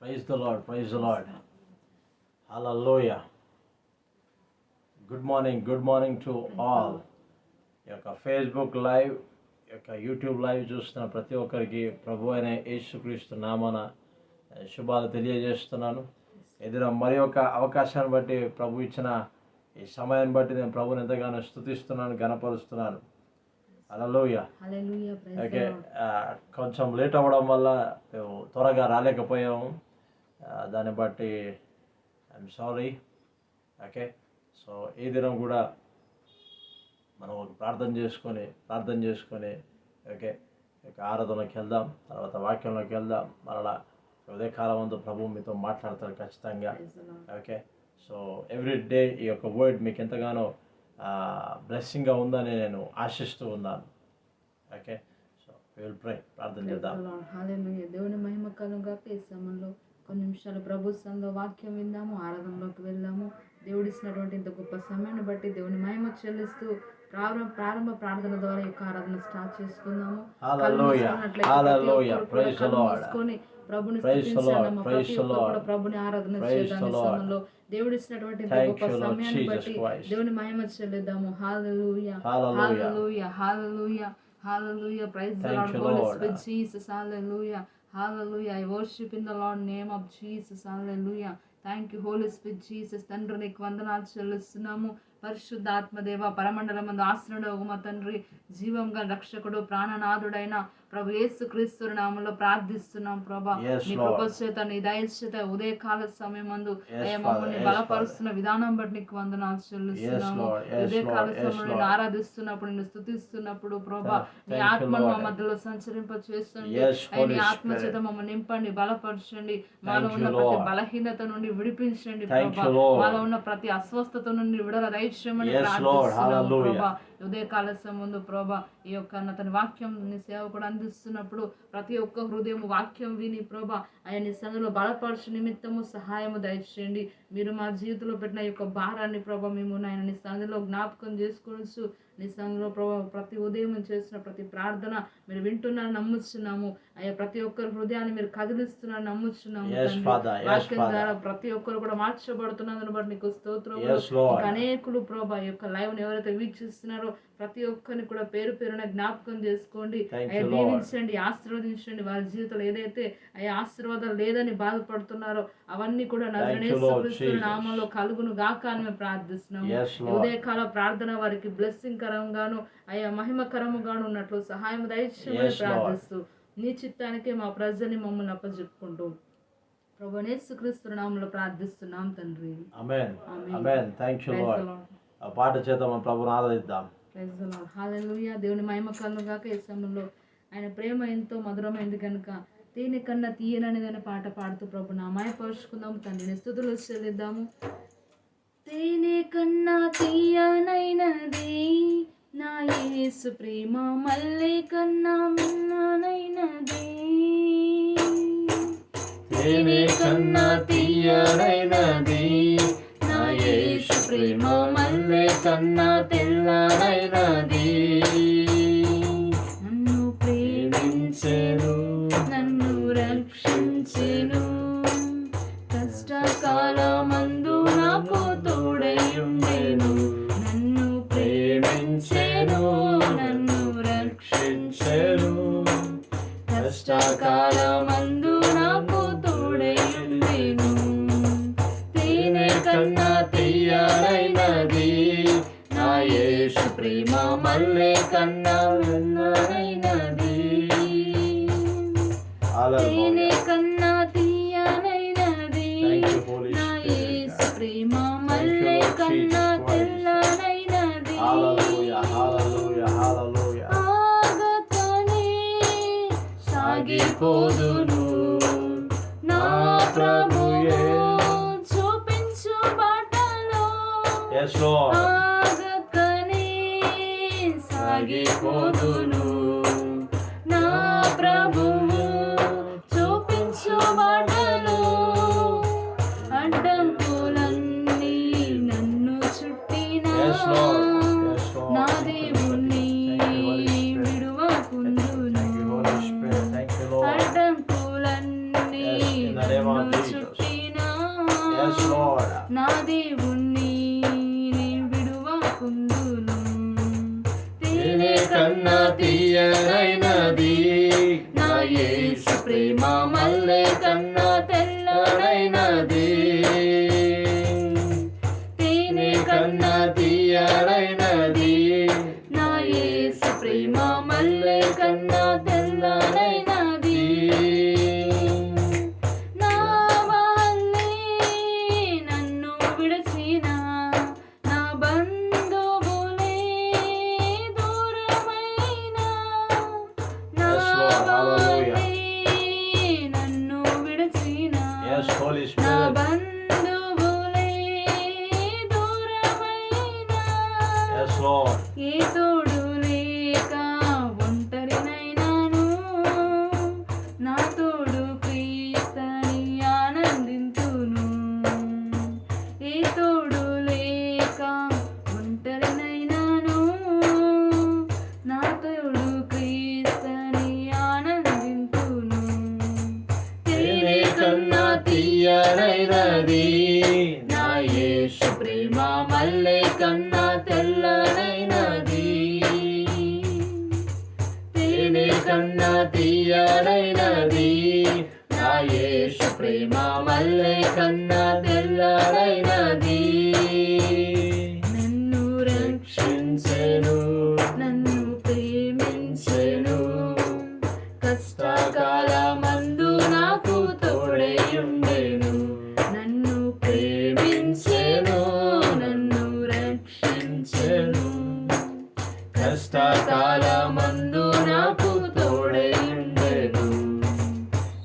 Praise the Lord. Praise the Lord. Hallelujah. Good morning to all. ఈ యొక్క Facebook live, ఈ యొక్క YouTube live చూస్తున్న ప్రతి ఒక్కరికి ప్రభు అయిన యేసుక్రీస్తు నామన శుభాలు తెలియజేస్తున్నాను. ఏదైనా మరి ఒక అవకాశాన్ని బట్టి ప్రభు ఇచ్చిన ఈ సమయాన్ని బట్టి నేను ప్రభుని ఎంతగానో స్తుతిస్తున్నాను, గణపరుస్తున్నాను. హల్లెలూయా. ఓకే, కొంచెం లేట్ అవ్వడం వల్ల మేము త్వరగా రాలేకపోయాము. దాన్ని బట్టి ఐఎమ్ సారీ. ఓకే, సో ఈ దినం కూడా మనం ప్రార్థన చేసుకొని ఓకే ఇక ఆరాధనలోకి వెళ్దాం, తర్వాత వాక్యంలోకి వెళ్దాం. మరలా ఉదయకాలం అంతా ప్రభు మీతో మాట్లాడతాడు ఖచ్చితంగా. ఓకే, సో ఎవ్రీ డే ఈ యొక్క వర్డ్ మీకు ఎంతగానో బ్లెస్సింగ్గా ఉందని నేను ఆశిస్తూ ఉన్నాను. ఓకే, సో విల్ ప్రే, ప్రార్థన చేద్దాం. దేవుని మహిమ కలుగా ఈ సమయంలో కొన్ని నిమిషాలు ప్రభు సంలో వాక్యం విందాము, ఆరాధనలోకి వెళ్దాము. దేవుడిచ్చినటువంటి ఇంత గొప్ప సమయాన్ని బట్టి దేవుని మహిమ చెల్లిస్తూ ప్రారంభ ప్రార్థన ద్వారా ఈ ఆరాధన స్టార్ట్ చేసుకుందాము. ప్రభుని ప్రభుని ఆరాధన చేయడానికి దేవుడిచ్చినటువంటి గొప్ప సమయాన్ని బట్టి దేవుని మహిమ చెల్లిద్దాము. Hallelujah, hallelujah, hallelujah, hallelujah. Praise the lord, holy spirit, Jesus. Hallelujah, hallelujah. I worship in the Lord name of Jesus. Hallelujah. Thank you Holi spirit Jesus. తండ్రి నీకు వందనాలు చెల్లిస్తున్నాము. పరిశుద్ధాత్మదేవ, పరమండలమందు ఆశ్రయుడవు మా తండ్రి, జీవంగా రక్షకుడు, ప్రాణనాథుడైన ప్రభు యేసు క్రీస్తు నామములో ప్రార్థిస్తున్నాం. ప్రభా నీ కృపచేత నీ దయచేత ఉదయకాల సమయమందు మమ్మల్ని బలపరుస్తున్న విధానం బట్టి నీకు వందనాలు చెల్లిస్తున్నాము. ఉదయకాల సమయంలో ఆరాధిస్తున్నప్పుడు, నిన్ను స్తుతిస్తున్నప్పుడు ప్రభా నీ ఆత్మను మా మధ్యలో సంచరింప చేస్తుంది. నీ ఆత్మ చేత మమ్మల్ని నింపండి, బలపరచండి. మాలో ఉన్న ప్రతి బలహీనత నుండి విడిపించండి ప్రభా. మాలో ఉన్న ప్రతి అస్వస్థత నుండి విడుదల దయచేయమని ప్రార్థిస్తున్నాము ప్రభా. ఉదయకాల సమయంలో ప్రభా ఈ యొక్క అతని వాక్యం నీ సేవకుడు అందిస్తున్నప్పుడు ప్రతి ఒక్క హృదయం వాక్యం విని ప్రభా ఆయన నీ సన్నిధిలో బలపరచు నిమిత్తము సహాయము దయచేయండి. మీరు మా జీవితంలో పెట్టిన ఈ యొక్క భారాన్ని ప్రభా మేము ఆయన నీ సన్నిధిలో జ్ఞాపకం చేసుకోవచ్చు. నీ సన్నిధిలో ప్రభా ప్రతి ఉదయం చేసిన ప్రతి ప్రార్థన మీరు వింటున్నారని నమ్ముచున్నాము. అయ్యా ప్రతి ఒక్కరి హృదయాన్ని మీరు కదిలిస్తున్నారని నమ్ముచున్నాము. వాక్యం ద్వారా ప్రతి ఒక్కరు కూడా మార్చబడుతున్నందుని బట్టి నీకు స్తోత్రములు. అనేకులు ప్రభా ఈ యొక్క లైవ్ ని ఎవరైతే వీక్షిస్తున్నారో ప్రతి ఒక్కరిని కూడా పేరు పేరున జ్ఞాపకం చేసుకోండి. అయ్యా దీవించండి, ఆశీర్వదించండి. వారి జీవితంలో ఏదైతే అయ్యా ఆశీర్వాదాలు లేదని బాధపడుతున్నారో అవన్నీ కూడా నజరేయుడు నామములో కలుగును గాక అని మేము ప్రార్థిస్తున్నాము. ఉదయకాల ప్రార్థన వారికి బ్లెస్సింగ్ కరంగాను అయ్యా మహిమకరముగాను ఉన్నట్లు సహాయం దయచేయమని ప్రార్థిస్తూ నీ చిత్తానికి మా ప్రజల్ని మమ్మల్ని అప్పచెప్పుకుంటూ ప్రభువా యేసుక్రీస్తు నామములో ప్రార్థిస్తున్నాం తండ్రి. Amen, amen. Thank you lord. ఆ పాట చేత మనం ప్రభువుని ఆరాధిద్దాం. Praise the lord. హల్లెలూయా. దేవుని మహిమ కలుగుగాక. ఈ సమయంలో ఆయన ప్రేమ ఎంతో మధురమైంది కనుక తేనె కన్నా తీయననిదని పాట పాడుతూ ప్రభు నామాయ పరుచుకుందాం. తండ్రిని స్తుతులు చెల్లిద్దాము. తేనె కన్నా తీయనైనది నా యేసు ప్రేమ, మల్లె కన్నా మిన్ననైనది. తేనె కన్నా తీయనైనది నా యేసు ప్రేమ, మల్లె కన్నా తెల్లనైనది. నన్ను ప్రేమించెను, నన్ను రక్షించెను, కష్టకాలమందు నాకు తోడై ఉండెను. నన్ను ప్రేమించెను, నన్ను రక్షించెను, కష్టకాలమందు నాకు తోడై ఉండెను. తేనె కన్నా తీయనైనది నా యేసు ప్రేమ, మల్లె కన్నా వెన్ననైనది. తేనె కన్నా తీయనైనది నా యేసు ప్రేమ, మల్లె కన్నా తెల్లనైనది. ఆగకనే సాగిపోదును నా ప్రభువు చూపించు బాటలో. ఆగకనే సాగిపోదును నా ప్రభువు చూపించు బాటలో. అడ్డంకులన్నీ నన్ను చుట్టిన నా దేవుణ్ణి విడువకుందును. అడ్డంకులన్నీ నన్ను తీయనైనది నా యేసు ప్రేమ మల్లె కన్నా తెల్లనైనది తేనె కన్నా తీయనైనది నా యేసు ప్రేమ మల్లె కన్నా తెల్లనైనది నా వల్లే నన్ను విడిచిన నా బంధువులే దూరమైన నా వల్లే నన్ను విడిచిన Yes, Holy నా Spirit. బంధువులే దూరమైన Yes, Lord. ఏ తోడు లేక ఒంటరినైనాను నా తోడు క్రీస్తని ఆనందింతును ఏ తోడు లేక ఒంటరినైనాను నా తోడు క్రీస్తని ఆనందింతును తేనె కన్నా తీయనైనది నా యేసు ప్రేమ మల్లె కన్నా తెల్లనైనది తేనె కన్నా తీయనైనది నా యేసు ప్రేమ మల్లె కన్నా తెల్లనైనది నన్ను రక్షించెను నన్ను ప్రేమించెను కష్టకాలమందు నాకు తోడైయుండెను నన్ను ప్రేమించెను నన్ను రక్షించెను కష్టకాలమందు నాకు తోడైయుండెను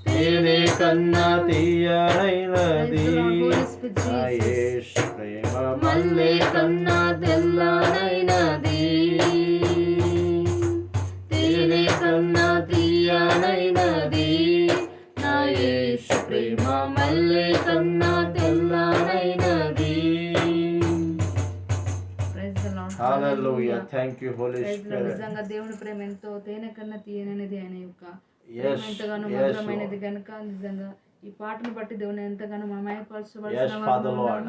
తేనె కన్నా తీయనైనది నా యేసు ప్రేమ మల్లె కన్నా తెల్లనైనది తేనె కన్నా తీయనైనది నా యేసు ప్రేమ మల్లె కన్నా తెల్లనైనది. Praise the Lord. Hallelujah. Thank you, Holy Praise the Lord. Spirit. నిజంగా దేవుని ప్రేమ ఎంతో తేనె కన్నా తీయనైనది ఆయన యొక్క ప్రేమ Yes, ఎంతగానో yes, మధురమైనది కనుక నిజంగా ఈ పాటను బట్టి దేవుని ఎంతగానో Yes, మమయపరచవలసిన Father Lord.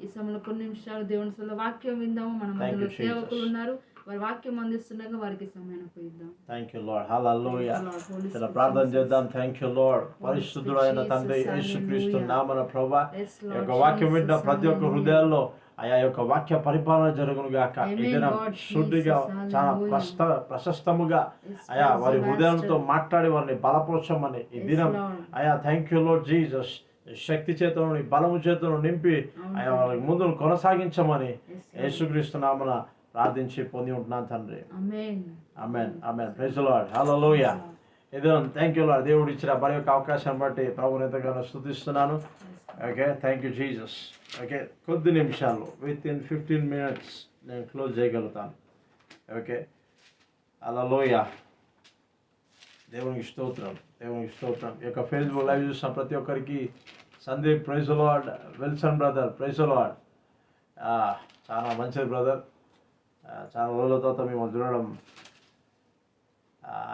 ఈ సమయంలో కొన్ని నిమిషాలు దేవుని సొంత వాక్యం విందాము. మన Thank మధ్యలో you, సేవకులు Jesus. ఉన్నారు, వారి వాక్యం అందిస్తుండగా వారికి సమయం పోయిద్దాం. Thank you, Lord. Hallelujah. Lord, Holy చాలా Spirit, ప్రార్థన Jesus. చేద్దాం. Thank you lord. పరిశుద్ధుడు అయిన తండ్రి Jesus, యేసుక్రీస్తు hallelujah. నామన ప్రభా Yes, ఈ Lord యొక్క వాక్యం విన్న Jesus, ప్రతి ఒక్క hallelujah. హృదయాల్లో ఆయా యొక్క వాక్య పరిపాలన జరుగును గాక. Amen, ఈ దినం Lord శుద్ధిగా Jesus, చాలా hallelujah. ప్రశస్తముగా Yes, అయా praise వారి the హృదయాలతో Master. మాట్లాడి వారిని బలపరచమని ఈ Yes, దినం Lord. అయా థ్యాంక్ యూ లార్డ్ జీసస్ శక్తి చేతను నీ బలము చేతను నింపి ఆయా వాళ్ళకి ముందు కొనసాగించమని Yes, Lord. యేసుక్రీస్తు నామన ప్రార్థించి పొంది ఉంటున్నాను తండ్రి. Amen. Amen amen. Praise the lord. Hallelujah. ఇదే థ్యాంక్ యూ లార్డ్. దేవుడు ఇచ్చిన మరి యొక్క అవకాశాన్ని బట్టి ప్రభువుని ఎంతగానో స్తుతిస్తున్నాను. Okay, thank you Jesus. Okay, కొద్ది నిమిషాలు విత్ ఇన్ 15 minutes నేను క్లోజ్ చేయగలుగుతాను. Okay, hallelujah. దేవునికి స్తోత్రం, దేవునికి స్తోత్రం. ఈ యొక్క ఫేస్బుక్ లైవ్ చూసిన ప్రతి ఒక్కరికి Sandeep praise the Lord, Wilson brother praise the Lord. చాలా మంచిది బ్రదర్. చాలా రోజుల తర్వాత మిమ్మల్ని చూడడం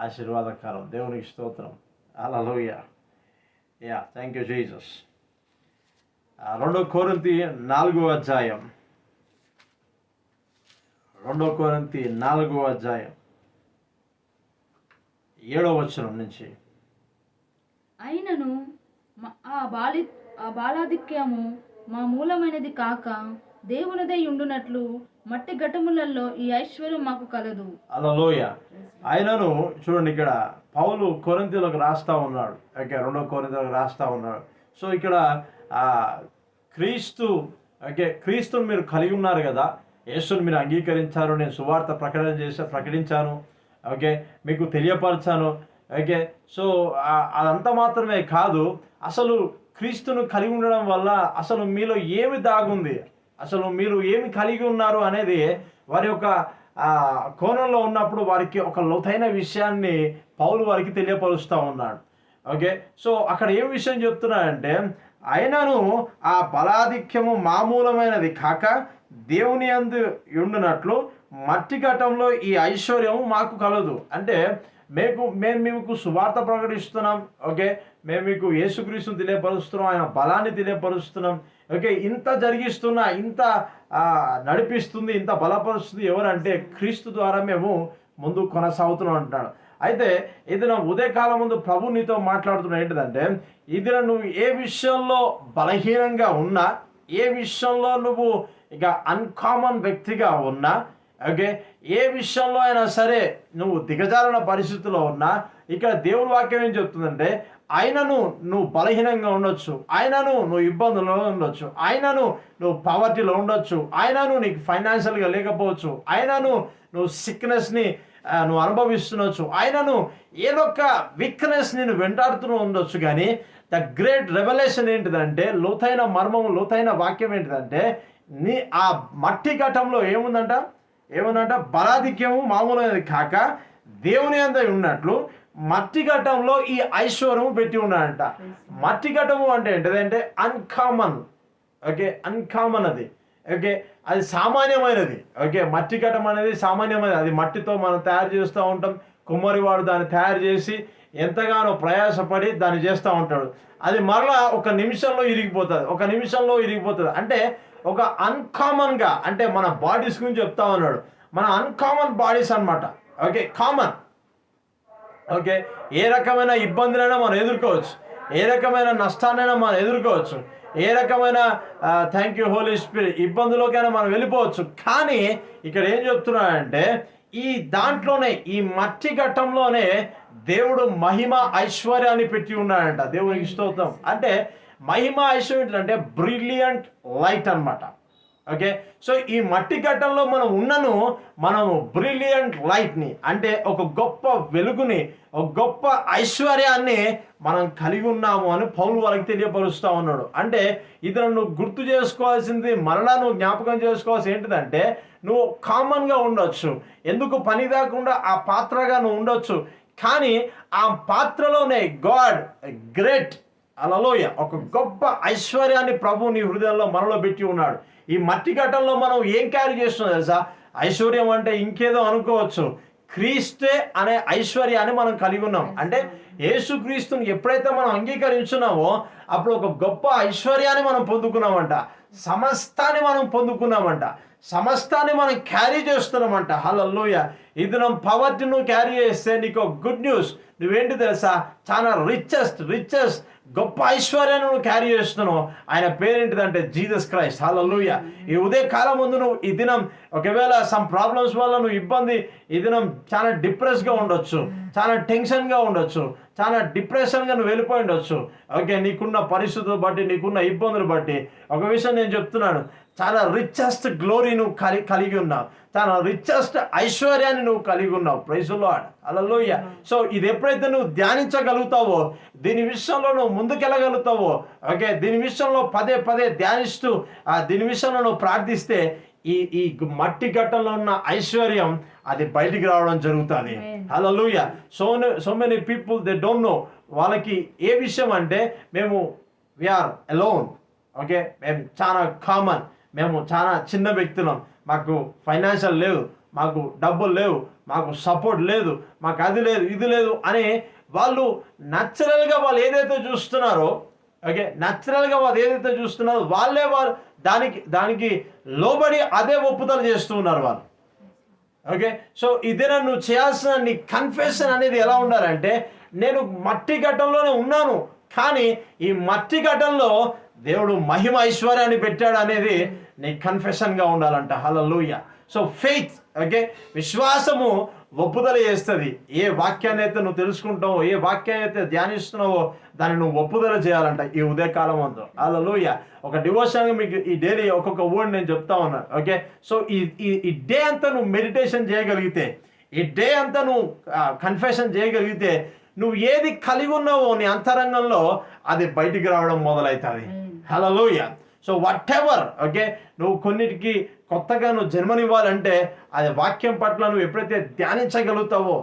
ఆశీర్వాదకరం. దేవునికి స్తోత్రం. Hallelujah. Yeah, thank you Jesus. 2 కొరింథీ 4వ అధ్యాయం 2 కొరింథీ 4వ అధ్యాయం 7వ వచనం నుంచి అయినను ఆ బాలాధిక్యము మా మూలమైనది కాక దేవునిదై ఉండునట్లు మట్టి ఘటములలో ఈ ఐశ్వర్యం మాకు కలదు. హల్లెలూయా. ఆయనను చూడండి, ఇక్కడ పౌలు కొరింథీయులకు రాస్తా ఉన్నాడు. ఓకే, 2 కొరింథీయులకు రాస్తా ఉన్నాడు. సో ఇక్కడ క్రీస్తు, ఓకే, క్రీస్తుని మీరు కలిగి ఉన్నారు కదా, యేసుని మీరు అంగీకరించారు, నేను సువార్త ప్రకటించాను, ఓకే, మీకు తెలియపరచాను. ఓకే, సో అదంతా మాత్రమే కాదు, అసలు క్రీస్తును కలిగి ఉండడం వల్ల అసలు మీలో ఏమి దాగుంది, అసలు మీరు ఏమి కలిగి ఉన్నారు అనేది వారి యొక్క కోణంలో ఉన్నప్పుడు వారికి ఒక లోతైన విషయాన్ని పౌలు వారికి తెలియపరుస్తూ ఉన్నాడు. ఓకే, సో అక్కడ ఏం విషయం చెప్తున్నాడంటే, అయినను ఆ బలాధిక్యము మామూలమైనది కాక దేవుని యందు ఉండునట్లు మట్టి ఘటంలో ఈ ఐశ్వర్యము మాకు కలదు. అంటే మేము మీకు సువార్త ప్రకటిస్తున్నాం. ఓకే, మేము మీకు యేసుక్రీస్తుని తెలియపరుస్తున్నాం, ఆయన బలాన్ని తెలియపరుస్తున్నాం. ఓకే, ఇంత జరిగిస్తున్నా, ఇంత నడిపిస్తుంది, ఇంత బలపరుస్తుంది ఎవరంటే క్రీస్తు ద్వారా మేము ముందు కొనసాగుతున్నాం అంటున్నాడు. అయితే ఇది నా ఉదయకాలం ముందు ప్రభు నీతో మాట్లాడుతున్నా ఏంటిదంటే, ఇది నువ్వు ఏ విషయంలో బలహీనంగా ఉన్నా, ఏ విషయంలో నువ్వు ఇక అన్కామన్ వ్యక్తిగా ఉన్నా, ఓకే, ఏ విషయంలో అయినా సరే నువ్వు దిగజారిన పరిస్థితిలో ఉన్నా, ఇక్కడ దేవుని వాక్యం ఏం చెప్తుందంటే, ఆయనను నువ్వు బలహీనంగా ఉండొచ్చు, ఆయనను నువ్వు ఇబ్బందుల్లో ఉండొచ్చు, ఆయనను నువ్వు పావర్టీలో ఉండొచ్చు, ఆయనను నీకు ఫైనాన్షియల్గా లేకపోవచ్చు, ఆయనను నువ్వు సిక్నెస్ని నువ్వు అనుభవిస్తుండొచ్చు, ఆయనను ఏదో ఒక వీక్నెస్ నేను వెంటాడుతూ ఉండొచ్చు. కానీ ద గ్రేట్ రెవల్యూషన్ ఏంటిదంటే, లోతైన మర్మము, లోతైన వాక్యం ఏంటిదంటే, నీ ఆ మట్టి ఘటంలో ఏముందంట బలాధిక్యము మామూలుగా కాక దేవుని అంతా ఉన్నట్లు మట్టి ఘట్టంలో ఈ ఐశ్వర్యము పెట్టి ఉన్నాడంట. మట్టి ఘట్టము అంటే ఏంటంటే అన్కామన్, ఓకే, అన్కామన్ అది, ఓకే, అది సామాన్యమైనది, ఓకే. మట్టి ఘటం అనేది సామాన్యమైనది, అది మట్టితో మనం తయారు చేస్తూ ఉంటాం. కుమ్మరివాడు దాన్ని తయారు చేసి ఎంతగానో ప్రయాసపడి దాన్ని చేస్తూ ఉంటాడు. అది మరలా ఒక నిమిషంలో ఇరిగిపోతుంది. అంటే ఒక అన్కామన్గా, అంటే మన బాడీస్ గురించి చెప్తా ఉన్నాడు. మన అన్కామన్ బాడీస్ అన్నమాట, ఓకే, కామన్, ఓకే. ఏ రకమైన ఇబ్బందులైనా మనం ఎదుర్కోవచ్చు, ఏ రకమైన నష్టాన్నైనా మనం ఎదుర్కోవచ్చు, ఏ రకమైన థ్యాంక్ యూ హోలీ స్పిరిట్ ఇబ్బందులోకైనా మనం వెళ్ళిపోవచ్చు. కానీ ఇక్కడ ఏం చెప్తున్నాడంటే, ఈ దాంట్లోనే, ఈ మట్టి ఘట్టంలోనే దేవుడు మహిమ ఐశ్వర్యాన్ని పెట్టి ఉన్నాడంట. దేవునికి స్తోత్రం. అంటే మహిమ ఐశ్వర్యం అంటే బ్రిలియంట్ లైట్ అన్నమాట, ఓకే. సో ఈ మట్టి ఘట్టంలో మనము బ్రిలియంట్ లైట్ని, అంటే ఒక గొప్ప వెలుగుని, ఒక గొప్ప ఐశ్వర్యాన్ని మనం కలిగి ఉన్నాము అని పౌలు వాళ్ళకి తెలియపరుస్తూ ఉన్నాడు. అంటే ఇది నువ్వు గుర్తు చేసుకోవాల్సింది, మరలా నువ్వు జ్ఞాపకం చేసుకోవాల్సి ఏంటిదంటే, నువ్వు కామన్గా ఉండొచ్చు, ఎందుకు పని కాకుండా ఆ పాత్రగా నువ్వు ఉండొచ్చు. కానీ ఆ పాత్రలోనే గాడ్ గ్రేట్, హల్లెలూయా, ఒక గొప్ప ఐశ్వర్యాన్ని ప్రభు నీ హృదయంలో మనలో పెట్టి ఉన్నాడు. ఈ మట్టి ఘట్టంలో మనం ఏం క్యారీ చేస్తున్నాం తెలుసా? ఐశ్వర్యం అంటే ఇంకేదో అనుకోవచ్చు, క్రీస్తే అనే ఐశ్వర్యాన్ని మనం కలిగి ఉన్నాం. అంటే యేసుక్రీస్తుని ఎప్పుడైతే మనం అంగీకరించున్నామో అప్పుడు ఒక గొప్ప ఐశ్వర్యాన్ని మనం పొందుకున్నామంట, సమస్తాన్ని మనం పొందుకున్నామంట, సమస్తాన్ని మనం క్యారీ చేస్తున్నామంట. హల్లెలూయా. ఇది నువ్వు పవర్టీ నువ్వు క్యారీ చేస్తే నీకు గుడ్ న్యూస్, నువ్వేంటి తెలుసా? చాలా రిచెస్ట్ గొప్ప ఐశ్వర్యాన్ని నువ్వు క్యారీ చేస్తున్నావు. ఆయన పేరేంటిదంటే జీసస్ క్రైస్ట్. హల్లెలూయా. ఈ ఉదయకాలం ముందు నువ్వు ఈ దినం ఒకవేళ సమ్ ప్రాబ్లమ్స్ వల్ల నువ్వు ఈ దినం చాలా డిప్రెస్గా ఉండొచ్చు, చాలా టెన్షన్గా ఉండొచ్చు, చాలా డిప్రెషన్గా నువ్వు వెళ్ళిపోయి ఉండొచ్చు, ఓకే. నీకున్న పరిస్థితులు బట్టి, నీకున్న ఇబ్బందులు బట్టి ఒక విషయం నేను చెప్తున్నాను, చాలా రిచెస్ట్ గ్లోరీ నువ్వు కలిగి ఉన్నావు, చాలా రిచెస్ట్ ఐశ్వర్యాన్ని నువ్వు కలిగి ఉన్నావు. Praise the lord. Hallelujah. So ఇది ఎప్పుడైతే నువ్వు ధ్యానించగలుగుతావో, దీని విషయంలో నువ్వు ముందుకెళ్ళగలుగుతావో, ఓకే, దీని విషయంలో పదే ధ్యానిస్తూ దీని విషయంలో నువ్వు ప్రార్థిస్తే ఈ మట్టి ఘట్టంలో ఉన్న ఐశ్వర్యం అది బయటికి రావడం జరుగుతుంది. Hallelujah. So many people they don't know. వాళ్ళకి ఏ విషయం అంటే, వీఆర్ అలోన్, ఓకే, మేము చాలా కామన్, మేము చాలా చిన్న వ్యక్తులం, మాకు ఫైనాన్షియల్ లేవు, మాకు డబ్బులు లేవు, మాకు సపోర్ట్ లేదు, మాకు అది లేదు, ఇది లేదు అని వాళ్ళు న్యాచురల్గా వాళ్ళు ఏదైతే చూస్తున్నారో, ఓకే, న్యాచురల్గా వాళ్ళు ఏదైతే చూస్తున్నారో వాళ్ళు దానికి లోబడి అదే ఒప్పుదల చేస్తూ ఉన్నారు వాళ్ళు, ఓకే. సో ఇదేనా నువ్వు చేయాల్సిన నీ కన్ఫెషన్ అనేది ఎలా ఉండాలంటే, నేను మట్టి ఘట్టంలోనే ఉన్నాను, కానీ ఈ మట్టి ఘట్టంలో దేవుడు మహిమ ఐశ్వర్యాన్ని పెట్టాడు అనేది నీ కన్ఫెషన్గా ఉండాలంట. హల్లెలూయా. సో ఫెయిత్, ఓకే, విశ్వాసము ఒప్పుదల చేస్తుంది. ఏ వాక్యాన్ని అయితే నువ్వు తెలుసుకుంటావో, ఏ వాక్యాన్ని అయితే ధ్యానిస్తున్నావో దాన్ని నువ్వు ఒప్పుదల చేయాలంట ఈ ఉదయకాలం అంతా. హల్లెలూయా. ఒక డివోషన్గా మీకు ఈ డైలీ ఒక్కొక్క వర్డ్ నేను చెప్తా ఉన్నాను, ఓకే. సో ఈ డే అంతా నువ్వు మెడిటేషన్ చేయగలిగితే, ఈ డే అంతా నువ్వు కన్ఫెషన్ చేయగలిగితే, నువ్వు ఏది కలిగి ఉన్నావో నీ అంతరంగంలో అది బయటికి రావడం మొదలవుతుంది. హల్లెలూయా. సో వాట్ ఎవర్, ఓకే, నువ్వు కొన్నిటికి కొత్తగా నువ్వు జన్మనివ్వాలంటే అది వాక్యం పట్ల నువ్వు ఎప్పుడైతే ధ్యానించగలుగుతావో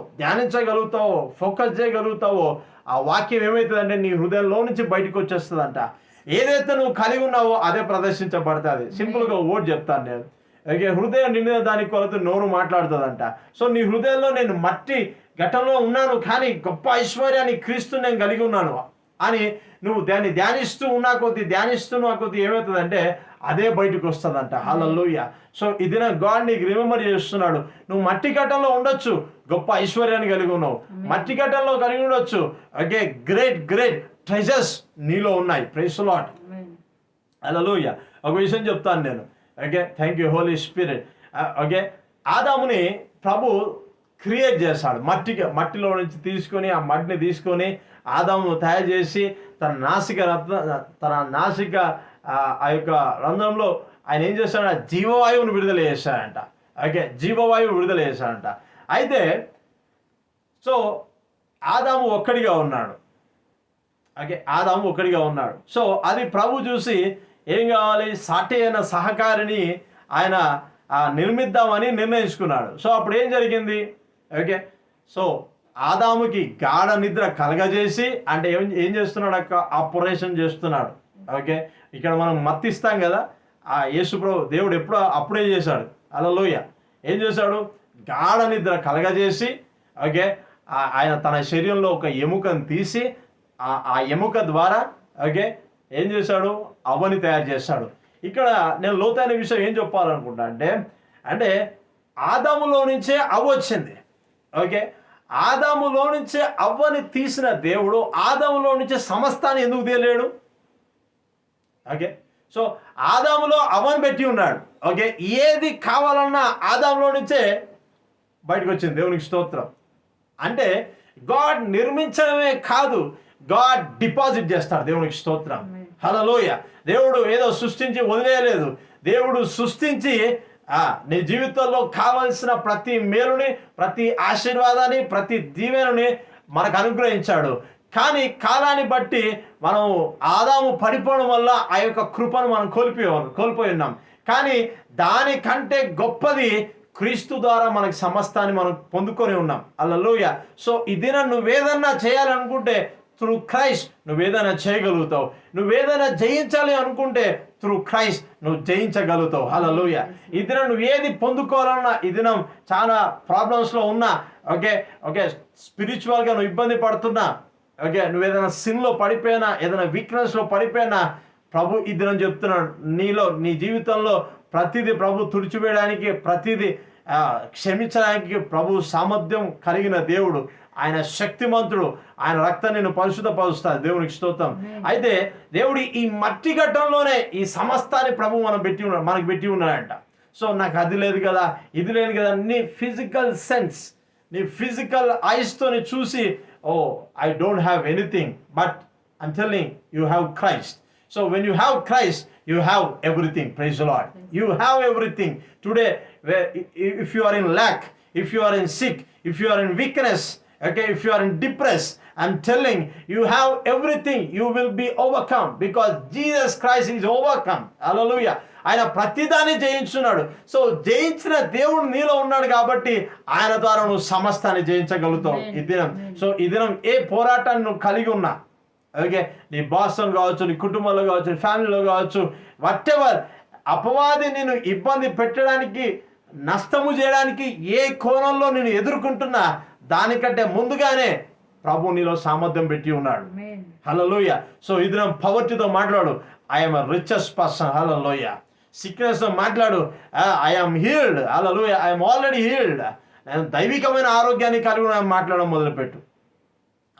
ఫోకస్ చేయగలుగుతావో ఆ వాక్యం ఏమవుతుందంటే నీ హృదయంలో నుంచి బయటకు వచ్చేస్తుందంట. ఏదైతే నువ్వు కలిగి ఉన్నావో అదే ప్రదర్శించబడుతుంది. సింపుల్గా ఓట్ చెప్తాను నేను, ఓకే. హృదయం నిండిన దాని కొలత నోరు మాట్లాడుతుందంట. సో నీ హృదయంలో నేను మట్టి ఘట్టంలో ఉన్నాను, కానీ గొప్ప ఐశ్వర్యాన్ని క్రీస్తు నేను కలిగి ఉన్నాను అని నువ్వు దాన్ని ధ్యానిస్తూ ఉన్న కొద్దీ ఏమవుతుందంటే అదే బయటకు వస్తుందంట. హల్లెలూయా. సో ఇది నా గాడ్ నీకు రిమెంబర్ చేస్తున్నాడు. నువ్వు మట్టి కట్టంలో ఉండొచ్చు, గొప్ప ఐశ్వర్యాన్ని కలిగి ఉన్నావు, మట్టి కట్టంలో కలిగి ఉండొచ్చు. ఓకే, గ్రేట్ గ్రేట్ ట్రెజర్స్ నీలో ఉన్నాయి. Praise the lord. హల్లెలూయా. ఒక విషయం చెప్తాను నేను. Okay, thank you Holi spirit. Okay, ఆదాముని ప్రభు క్రియేట్ చేశాడు. మట్టిలో నుంచి తీసుకొని, ఆ మట్టిని తీసుకొని ఆదాము తయారు చేసి తన నాసిక ఆ యొక్క రంధ్రంలో ఆయన ఏం చేశాడంట, జీవవాయువును విడుదల చేశాడంట. ఓకే, జీవవాయువు విడుదల చేశాడంట. అయితే సో ఆదాము ఒక్కడిగా ఉన్నాడు. ఓకే, ఆదాము ఒక్కడిగా ఉన్నాడు. సో అది ప్రభు చూసి ఏం కావాలి, సాటి అయిన సహకారిని ఆయన నిర్మిద్దామని నిర్ణయించుకున్నాడు. సో అప్పుడు ఏం జరిగింది, ఓకే, సో ఆదాముకి గాఢ నిద్ర కలగజేసి, అంటే ఏం చేస్తున్నాడు, ఆపరేషన్ చేస్తున్నాడు. ఓకే, ఇక్కడ మనం మత్తిస్తాం కదా, ఆ యేసుప్రభు దేవుడు అప్పుడే చేశాడు. హల్లెలూయా. ఏం చేశాడు, గాఢ నిద్ర కలగజేసి, ఓకే, ఆయన తన శరీరంలో ఒక ఎముకను తీసి ఆ ఎముక ద్వారా, ఓకే, ఏం చేశాడు, అవ్వని తయారు చేశాడు. ఇక్కడ నేను లోతైన విషయం ఏం చెప్పాలనుకుంటా అంటే ఆదాములో నుంచే అవ్వ వచ్చింది. ఓకే, ఆదాములో నుంచే అవ్వని తీసిన దేవుడు ఆదాములో నుంచే సమస్తాన్ని ఎందుకు తీయలేడు? ఓకే, సో ఆదాములో అవ్వని పెట్టి ఉన్నాడు. ఓకే, ఏది కావాలన్నా ఆదాములో నుంచే బయటకు వచ్చింది. దేవునికి స్తోత్రం. అంటే గాడ్ నిర్మించడమే కాదు, గాడ్ డిపాజిట్ చేస్తాడు. దేవునికి స్తోత్రం. హల్లెలూయా. దేవుడు ఏదో సృష్టించి వదిలేయలేదు. దేవుడు సృష్టించి నీ జీవితంలో కావలసిన ప్రతి మేలుని, ప్రతి ఆశీర్వాదాన్ని, ప్రతి దీవెనని మనకు అనుగ్రహించాడు. కానీ కాలాన్ని బట్టి మనం ఆదాము పడిపోవడం వల్ల ఆ యొక్క కృపను మనం కోల్పోయి ఉన్నాం. కానీ దానికంటే గొప్పది క్రీస్తు ద్వారా మనకి సమస్తాన్ని మనం పొందుకొని ఉన్నాం. హల్లెలూయా. సో ఇది నువ్వేదన్నా చేయాలనుకుంటే త్రూ క్రైస్ట్ నువ్వేదైనా చేయగలుగుతావు. నువ్వేదైనా జయించాలి అనుకుంటే త్రూ క్రైస్ట్ నువ్వు జయించగలుగుతావు. హల్లెలూయా. ఈ దినం నువ్వు ఏది పొందుకోవాలన్నా, ఈ దినం చాలా ప్రాబ్లమ్స్లో ఉన్నా, ఓకే ఓకే, స్పిరిచువల్గా నువ్వు ఇబ్బంది పడుతున్నా, ఓకే, నువ్వు ఏదైనా సిన్లో పడిపోయినా, ఏదైనా వీక్నెస్లో పడిపోయినా, ప్రభు ఈ దినం చెప్తున్నాడు, నీ జీవితంలో ప్రతిదీ ప్రభు తుడిచివేయడానికి, ప్రతిదీ క్షమించడానికి ప్రభు సామర్థ్యం కలిగిన దేవుడు. ఆయన శక్తిమంతుడు. ఆయన రక్తాన్ని నేను పరిశుద్ధపరుస్తాడు. దేవునికి స్తోత్రం. అయితే దేవుడు ఈ మట్టి ఘట్టంలోనే ఈ సమస్తాన్ని ప్రభు మనకు పెట్టి ఉన్నాడంట. సో నాకు అది లేదు కదా, ఇది లేదు కదా, నీ ఫిజికల్ సెన్స్, నీ ఫిజికల్ ఐస్తో చూసి, oh I don't have anything, but I'm telling you have Christ. So when you have Christ, you have everything. Praise the Lord. You have everything. Today, if you are in lack, if you are in sick, if you are in weakness, okay, if you are in depressed, I'm telling you have everything. You will be overcome because Jesus Christ is overcome. Hallelujah. ఆయన ప్రతిదాన్ని జయించున్నాడు. So జయించిన దేవుడు నీలో ఉన్నాడు కాబట్టి ఆయన ద్వారా నువ్వు సమస్తాన్ని జయించగలుగుతావు ఈ దినం. సో ఈ దినం ఏ పోరాటాన్ని నువ్వు కలిగి ఉన్నా, ఓకే, నీ బాస్లో కావచ్చు, నీ కుటుంబంలో కావచ్చు, నీ ఫ్యామిలీలో కావచ్చు, వాటెవర్, అపవాది నేను ఇబ్బంది పెట్టడానికి, నష్టము చేయడానికి ఏ కోణంలో నేను ఎదుర్కొంటున్నా, దానికంటే ముందుగానే ప్రభు నీలో సామర్థ్యం పెట్టి ఉన్నాడు. హల్లెలూయా. సో ఇది నా పవర్టీతో మాట్లాడు, ఐఎమ్ రిచెస్ట్ పర్సన్. హల్లెలూయా. సిక్నెస్తో మాట్లాడు, I'm healed. Hallelujah. I'm already healed. నేను దైవికమైన ఆరోగ్యాన్ని కలిగి మాట్లాడడం మొదలుపెట్టు.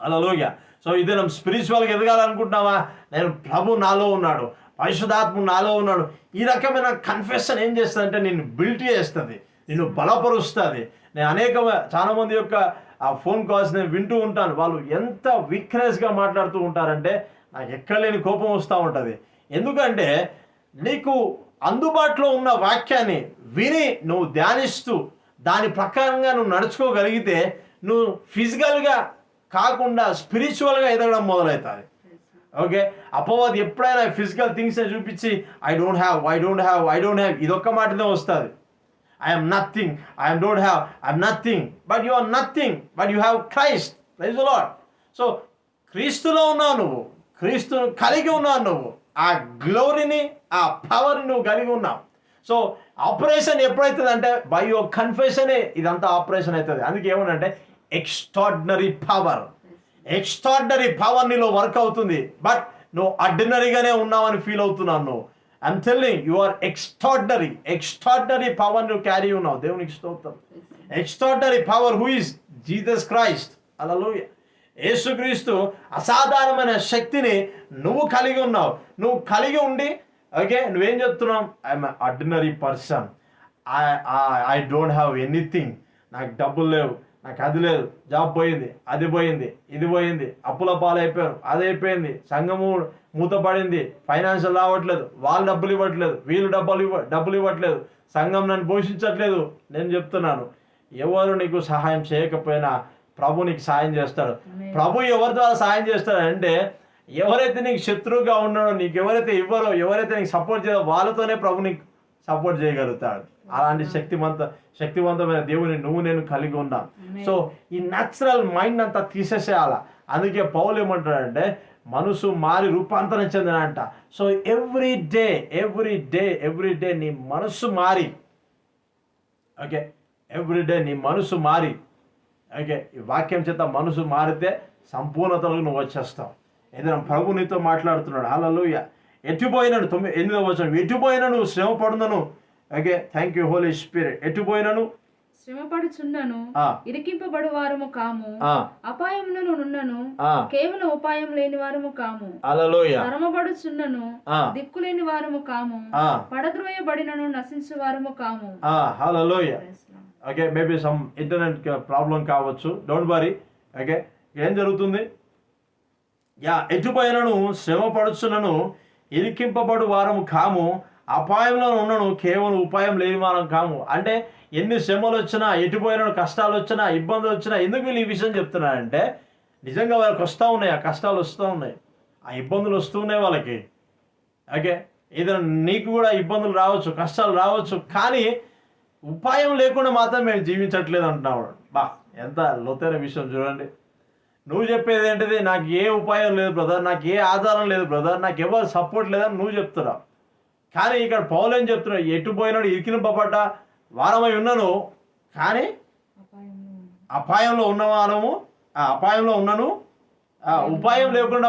హల్లెలూయా. సో ఇది మనం స్పిరిచువల్గా ఎదగాలనుకుంటున్నావా, నేను ప్రభు నాలో ఉన్నాడు, పరిశుద్ధాత్మ నాలో ఉన్నాడు, ఈ రకమైన కన్ఫెషన్ ఏం చేస్తుందంటే నిన్ను బిల్ట్ చేస్తుంది, నిన్ను బలపరుస్తుంది. నేను చాలామంది యొక్క ఆ ఫోన్ కాల్స్ నేను వింటూ ఉంటాను. వాళ్ళు ఎంత వీక్నెస్గా మాట్లాడుతూ ఉంటారంటే నాకు ఎక్కడ లేని కోపం వస్తూ ఉంటుంది. ఎందుకంటే నీకు అందుబాటులో ఉన్న వాక్యాన్ని విని నువ్వు ధ్యానిస్తూ దాని ప్రకారంగా నువ్వు నడుచుకోగలిగితే నువ్వు ఫిజికల్గా కాకుండా స్పిరిచువల్గా ఎదగడం మొదలవుతుంది. ఓకే, అపవాది ఎప్పుడైనా ఫిజికల్ థింగ్స్ చూపించి ఐ డోంట్ హ్యావ్ ఇదొక్క మాటనే వస్తుంది. I'm nothing, I'm don't have, I'm nothing, but you are nothing, but you have Christ. Praise the Lord. So క్రీస్తులో ఉన్నావు, నువ్వు క్రీస్తును కలిగి ఉన్నావు, నువ్వు ఆ గ్లోరీని, ఆ పవర్ని నువ్వు కలిగి ఉన్నావు. సో ఆపరేషన్ ఎప్పుడైతుంది అంటే బై యువర్ కన్ఫెషనే ఇదంతా ఆపరేషన్ అవుతుంది. అందుకే ఏమనంటే ఎక్స్ట్రాడినరీ పవర్ నీలో వర్క్ అవుతుంది. బట్ నువ్వు ఆర్డినరీగానే ఉన్నావని ఫీల్ అవుతున్నావు. నువ్వు I'm telling you are extraordinary power నువ్వు క్యారీ ఉన్నావు. దేవునికి స్తోత్రం. Extraordinary power who is Jesus Christ. Hallelujah. యేసుక్రీస్తు అసాధారణమైన శక్తిని నువ్వు కలిగి ఉన్నావు. నువ్వు కలిగి ఉండి ఓకే నువ్వేం చెప్తున్నావు? I'm ordinary person, I don't have anything. నాకు డబ్బులు లేవు, నాకు అది లేదు, జాబ్ పోయింది, అది పోయింది, ఇది పోయింది, అప్పుల పాలైపోయాను, అది అయిపోయింది, సంఘము మూతపడింది, ఫైనాన్షియల్ రావట్లేదు, వాళ్ళు డబ్బులు ఇవ్వట్లేదు, వీళ్ళు డబ్బులు ఇవ్వట్లేదు, సంఘం నన్ను పోషించట్లేదు. నేను చెప్తున్నాను, ఎవరు నీకు సహాయం చేయకపోయినా ప్రభు నీకు సాయం చేస్తాడు. ప్రభు ఎవరి ద్వారా సాయం చేస్తాడు అంటే ఎవరైతే నీకు శత్రువుగా ఉన్నాడో, నీకు ఎవరైతే ఇవ్వరో, ఎవరైతే నీకు సపోర్ట్ చేయరో వాళ్ళతోనే ప్రభు నీకు సపోర్ట్ చేయగలుగుతాడు. అలాంటి శక్తివంతమైన దేవుని నువ్వు నేను కలిగి ఉన్నాం. సో ఈ న్యాచురల్ మైండ్ అంతా తీసేసేయాల. అందుకే పౌలు ఏమంటాడంటే మనసు మారి రూపాంతరం చెందినంట. సో ఎవ్రీ డే నీ మనసు మారి ఓకే ఎవ్రీడే నీ మనసు మారి ఓకే ఈ వాక్యం చేత మనసు మారితే సంపూర్ణతలకు నువ్వు వచ్చేస్తావు. ఏదైనా ప్రభు నీతో మాట్లాడుతున్నాడు. హల్లెలూయా. ఎటుపోయినాను 8వ వచనం, ఎటుపోయినను శ్రమ పడునను okay thank you Holi spirit. ఎటుపోయినను శ్రమపడుచున్నను, ఇరికింపబడు వారము కాము, అపాయములను నున్నను, కేవలం ఉపాయం లేని వారము కాము. హల్లెలూయా. తరమబడుచున్నను, దిక్కులేని వారము కాము, పడద్రోయబడినను నశించు వారము కాము. Hallelujah. Okay maybe some internet problem కావచ్చు, డోంట్ వరీ. ఓకే ఏం జరుగుతుంది? ఎటుపోయినను శ్రమ పడుచున్నను, ఇరికింపబడు వారము కాము, అపాయంలో ఉన్నను, కేవలం ఉపాయం లేని వారం కాము. అంటే ఎన్ని శ్రమలు వచ్చినా, ఎటుపోయిన కష్టాలు వచ్చినా, ఇబ్బందులు వచ్చినా, ఎందుకు వీళ్ళు ఈ విషయం చెప్తున్నారంటే నిజంగా వాళ్ళకి వస్తూ ఉన్నాయి, ఆ కష్టాలు వస్తూ ఉన్నాయి, ఆ ఇబ్బందులు వస్తూ ఉన్నాయి వాళ్ళకి. ఓకే ఏదైనా నీకు కూడా ఇబ్బందులు రావచ్చు, కష్టాలు రావచ్చు, కానీ ఉపాయం లేకుండా మాత్రం మేము జీవించట్లేదు అంటున్నాడు. ఎంత లోతైన విషయం చూడండి. నువ్వు చెప్పేది ఏంటిది? నాకు ఏ ఉపాయం లేదు బ్రదర్, నాకు ఏ ఆధారం లేదు బ్రదర్, నాకు ఎవరు సపోర్ట్ లేదని నువ్వు చెప్తున్నావు. కానీ ఇక్కడ పౌలు ఏం చెప్తున్నావు? ఎటు పోయినాడు, ఇరికింపబడ్డ వారమై ఉన్నాను, కానీ అపాయంలో ఉన్నను, ఉపాయం లేకుండా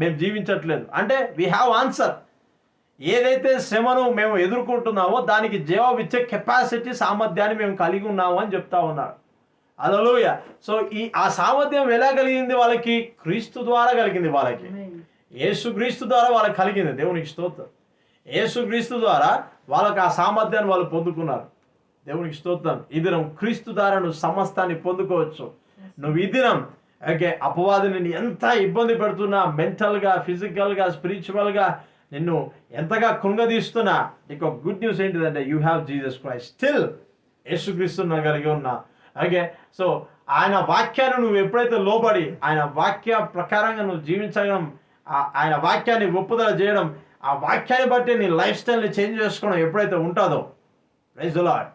మేము జీవించట్లేదు. అంటే వీ హ్యావ్ ఆన్సర్. ఏదైతే శ్రమను మేము ఎదుర్కొంటున్నామో దానికి జవాబిచ్చే కెపాసిటీ, సామర్థ్యాన్ని మేము కలిగి ఉన్నాము అని చెప్తా ఉన్నాడు. హల్లెలూయా. సో ఆ సామర్థ్యం ఎలా కలిగింది వాళ్ళకి? క్రీస్తు ద్వారా కలిగింది వాళ్ళకి. యేసుక్రీస్తు ద్వారా వాళ్ళకి కలిగింది. దేవునికి స్తోత్రం. యేసుక్రీస్తు ద్వారా వాళ్ళకి ఆ సామర్థ్యాన్ని వాళ్ళు పొందుకున్నారు. దేవునికి స్తోత్రం. ఈ దినం క్రీస్తు ద్వారా నువ్వు సమస్తాన్ని పొందుకోవచ్చు. నువ్వు ఈ దినం ఓకే అపవాదిని ఎంత ఇబ్బంది పెడుతున్నా, మెంటల్గా, ఫిజికల్గా, స్పిరిచువల్గా నిన్ను ఎంతగా కృంగదీస్తున్నా, నీకు గుడ్ న్యూస్ ఏంటిదంటే you have Jesus Christ. Still యేసుక్రీస్తుని కలిగి ఉన్నా. ఓకే సో ఆయన వాక్యాన్ని నువ్వు ఎప్పుడైతే లోబడి ఆయన వాక్య ప్రకారంగా నువ్వు జీవించడం, ఆయన వాక్యాన్ని ఒప్పుదల చేయడం, ఆ వాక్యాన్ని బట్టి నీ లైఫ్ స్టైల్ని చేంజ్ చేసుకోవడం ఎప్పుడైతే ఉంటుందో, praise the lord,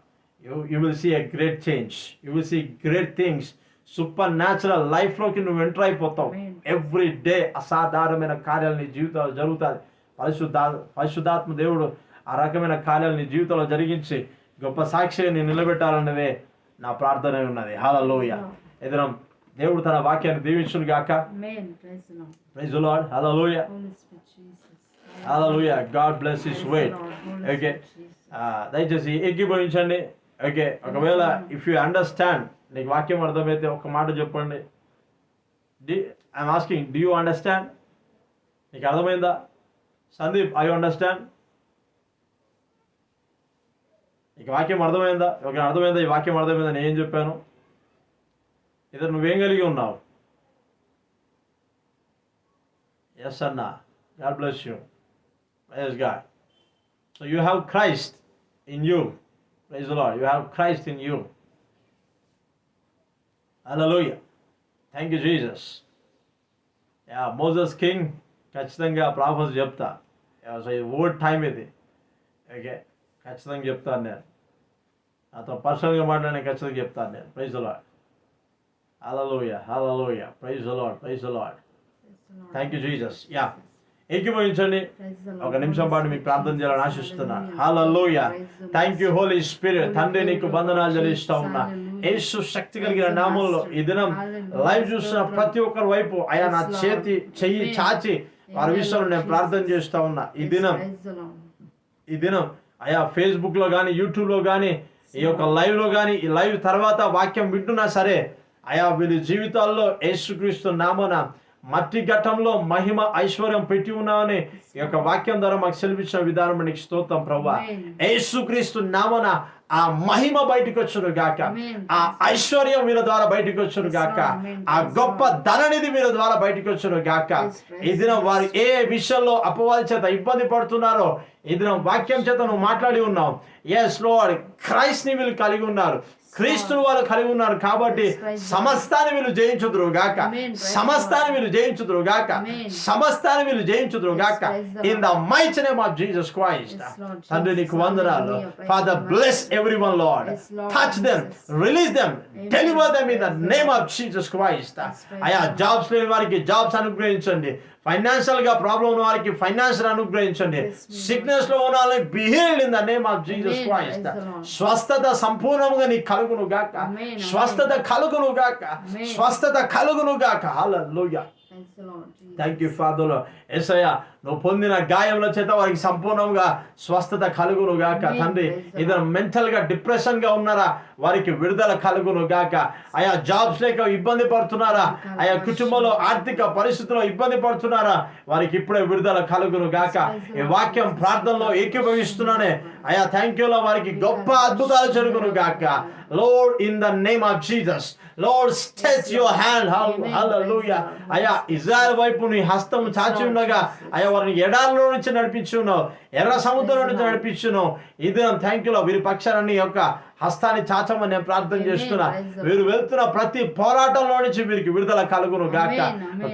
you will see a great change, you will see great things. Supernatural లైఫ్లోకి నువ్వు ఎంటర్ అయిపోతావు. ఎవ్రీ డే అసాధారణమైన కార్యాలు నీ జీవితంలో జరుగుతుంది. పరిశుద్ధాత్మ దేవుడు ఆ రకమైన కార్యాలు నీ జీవితంలో జరిగించి గొప్ప సాక్షిగా నేను నిలబెట్టాలన్నదే నా ప్రార్థన ఉన్నది. హల్లెలూయా. ఏదైనా దేవుడు తన వాక్యాన్ని దీవించును గాక. Praise the lord. Hallelujah. Hallelujah. God bless his word. Okay దయచేసి ఏకీభవించండి. ఓకే ఒకవేళ ఇఫ్ యూ అండర్స్టాండ్, నీకు వాక్యం అర్థమైతే ఒక మాట చెప్పండి. I'm asking, do you understand? నీకు అర్థమైందా? Sandeep, I understand? నీకు వాక్యం అర్థమైందా? ఒక అర్థమైందా? ఈ వాక్యం అర్థమైందా? నేను ఏం చెప్పాను? ఇద్దరు నువ్వేం కలిగి ఉన్నావు? ఎస్ అన్నా. God bless you. Praise god. So you have Christ in you. Praise the lord. You have Christ in you. Hallelujah. Thank you Jesus. Moses king ఖచ్చితంగా ప్రాఫెస్ చెప్తా. ఓల్డ్ టైం ఇది. ఓకే ఖచ్చితంగా చెప్తాను నేను. నాతో పర్సనల్గా మాట్లాడి ఖచ్చితంగా చెప్తాను నేను. Praise the lord. Hallelujah. Hallelujah. Praise the lord. Praise the lord. Thank you Jesus. ఏకీభవించండి. ఒక నిమిషం పాటు మీకు ప్రార్థన చేయాలని ఆశిస్తున్నాను. Hallelujah. Thank you Holi spirit. తండ్రి నీకు వందనాలు చెల్లిస్తా ఉన్నా. యేసు శక్తి కలిగిన నామంలో ఈ దినం లైవ్ చూస్తున్న ప్రతి ఒక్కరి వైపు అయా నా చెయ్యి చాచి వారి విషయంలో నేను ప్రార్థన చేస్తా ఉన్నా. ఈ దినం ఈ దినం అయా ఫేస్బుక్లో కానీ యూట్యూబ్లో కానీ ఈ యొక్క లైవ్లో కానీ ఈ లైవ్ తర్వాత వాక్యం వింటున్నా సరే అయా వీరి జీవితాల్లో యేసుక్రీస్తు నామమున మట్టి ఘట్టంలో మహిమ ఐశ్వర్యం పెట్టి ఉన్నామని ఈ యొక్క వాక్యం ద్వారా మాకు సెలవిచ్చిన విధానం నీకు స్తోత్రం ప్రభువా. యేసుక్రీస్తు నామమున ఆ మహిమ బయటకు వచ్చును గాక, ఆ ఐశ్వర్యం వీళ్ళ ద్వారా బయటకు వచ్చును గాక, ఆ గొప్ప ధననిధి వీళ్ళ ద్వారా బయటకు వచ్చును గాక. ఈ దినం వారు ఏ విషయంలో అపవాది చేత ఇబ్బంది పడుతున్నారో ఈ దినం వాక్యం చేత నువ్వు మాట్లాడి ఉన్నావు. ఎస్ లార్డ్, క్రైస్ట్ ని వీళ్ళు కలిగి ఉన్నారు, క్రీస్తుని వాళ్ళు కలిగి ఉన్నారు కాబట్టి సమస్తాన్ని వీళ్ళు జయించుదురు గాక, సమస్తాన్ని వీళ్ళు జయించుదురు గాక, సమస్తాన్ని వీళ్ళు జయించుదురు గాక. In the mighty name of Jesus Christ. తండ్రి నీకు వందనాలు. Father bless everyone Lord, touch them, release them, deliver them in the name of Jesus Christ. అయా జాబ్స్ లేని వారికి జాబ్స్ అనుగ్రహించండి, ఫైనాన్షియల్ గా ప్రాబ్లం ఉన్న వారికి ఫైనాన్షియల్ అనుగ్రహించండి, సిక్నెస్ లో ఉన్న వాళ్ళకి be healed in the name of Jesus Christ. స్వస్థత సంపూర్ణంగా నీ కలుగును గాక, స్వస్థత కలుగును గాక, స్వస్థత కలుగును గాక. హల్లెలూయా. Thank you father. యేసయ్యా నువ్వు పొందిన గాయముల చేత వారికి సంపూర్ణంగా స్వస్థత కలుగును గాక. తండ్రి ఏదైనా మెంటల్ గా డిప్రెషన్ గా ఉన్నారా వారికి విడుదల కలుగును గాక. ఆయా జాబ్స్ లేక ఇబ్బంది పడుతున్నారా, ఆయా కుటుంబంలో ఆర్థిక పరిస్థితుల్లో ఇబ్బంది పడుతున్నారా వారికి ఇప్పుడే విడుదల కలుగును గాక. ఈ వాక్యం ప్రార్థనలో ఏకీభవిస్తున్నానే అయా థ్యాంక్ యూలో వారికి గొప్ప అద్భుతాలు జరుగును గాక. Lord, in the name of Jesus, Lord, stretch your hand. Hallelujah. అయా ఇజ్రాయెల్ వైపు నీ హస్తం చాచి ఉండగా అయా వారిని ఎడారిలో నుంచి నడిపించున్నావు, ఎర్ర సముద్రం నుంచి నడిపించున్నావు. ఇది థ్యాంక్ యూలో వీరి పక్షాన్ని యొక్క హస్తాన్ని చాచమని నేను ప్రార్థన చేస్తున్నా. వీరు వెళ్తున్న ప్రతి పోరాటంలో నుంచి వీరికి విడుదల కలుగును గాక.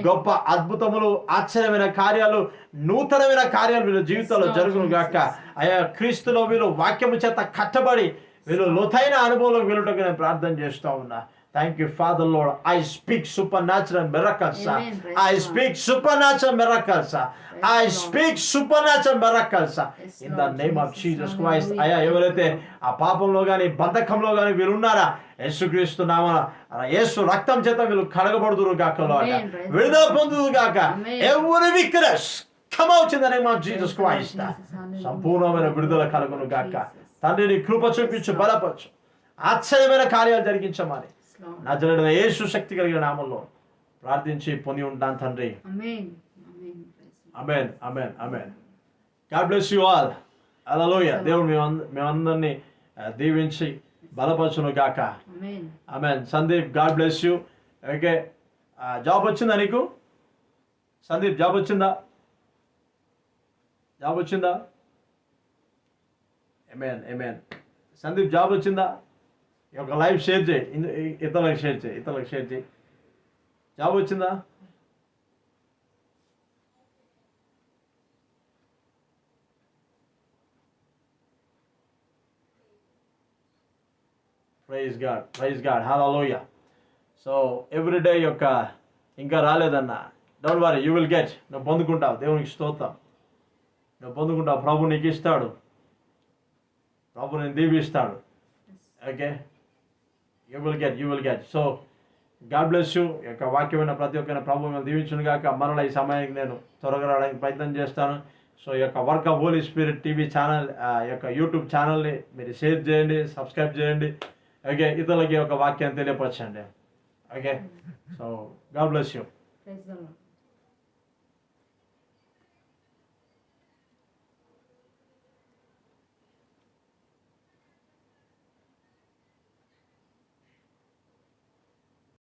గొప్ప అద్భుతములు, ఆశ్చర్యమైన కార్యాలు, నూతనమైన కార్యాలు వీళ్ళ జీవితంలో జరుగును గాక. అయా క్రీస్తులో వీళ్ళు వాక్యము చేత కట్టబడి వీళ్ళు లోతైన అనుభవంలోకి వెళ్ళటకు నేను ప్రార్థన చేస్తూ ఉన్నా. Thank you, Father Lord. I speak supernatural miracles. I speak supernatural miracles. I speak supernatural miracles. In the name of Jesus Christ. అయ్యా ఎవరైతే ఆ పాపంలో కానీ బంధకంలో కానీ వీళ్ళు ఉన్నారా యేసుక్రీస్తు నామమున యేసు రక్తం చేత వీళ్ళు కడగబడుదురు గాక. విడుదల పొందుదురు గాక. Every weakness come out in the name of Jesus Christ. సంపూర్ణమైన విడుదల కలుగును గాక. తండ్రి నీ కృప చూపించు, బలపరచు, ఆశ్చర్యమైన కార్యాలు జరిగించమని నజరేయుడైన యేసు శక్తి కలిగిన నామములో ప్రార్థించి పొంది ఉంటాను తండ్రి. Amen, amen, amen. God bless you all. Hallelujah. దేవుడు మేమందరినీ దీవించి బలపరచును గాక. Amen. Sandeep, god bless you. Okay, job వచ్చిందా నీకు? సందీప్ జాబ్ వచ్చిందా? జాబ్ వచ్చిందా? ఆమేన్, ఆమేన్. సందీప్ జాబ్ వచ్చిందా? ఒక లైవ్ షేర్ చేయి, ఇతరులకు షేర్ చేయి, ఇతరులకు షేర్ చేయి. జాబ్ వచ్చిందా? Praise god, praise god. Hallelujah. So everyday యొక్క ఇంకా రాలేదన్నా, don't worry, you will get. నువ్వు పొందుకుంటావు. దేవునికి స్తోత్రం. నువ్వు పొందుకుంటావు. ప్రభు నీకు ఇస్తాడు, ప్రభు నేను దీవిస్తాడు. Okay, you will get. So god bless you. యొక్క వాక్యమైన ప్రతి ఒక్కరిని ప్రభు మిమ్మల్ని దీవించును గాక. మరలా ఈ సమయానికి నేను త్వరగా రావడానికి ప్రయత్నం చేస్తాను. సో ఈ యొక్క work of Holy Spirit TV channel, యొక్క యూట్యూబ్ ఛానల్ని మీరు షేర్ చేయండి, సబ్స్క్రైబ్ చేయండి. ఓకే, ఇతరులకి ఒక వాక్యాన్ని తెలియపరచండి. Okay, so god bless you.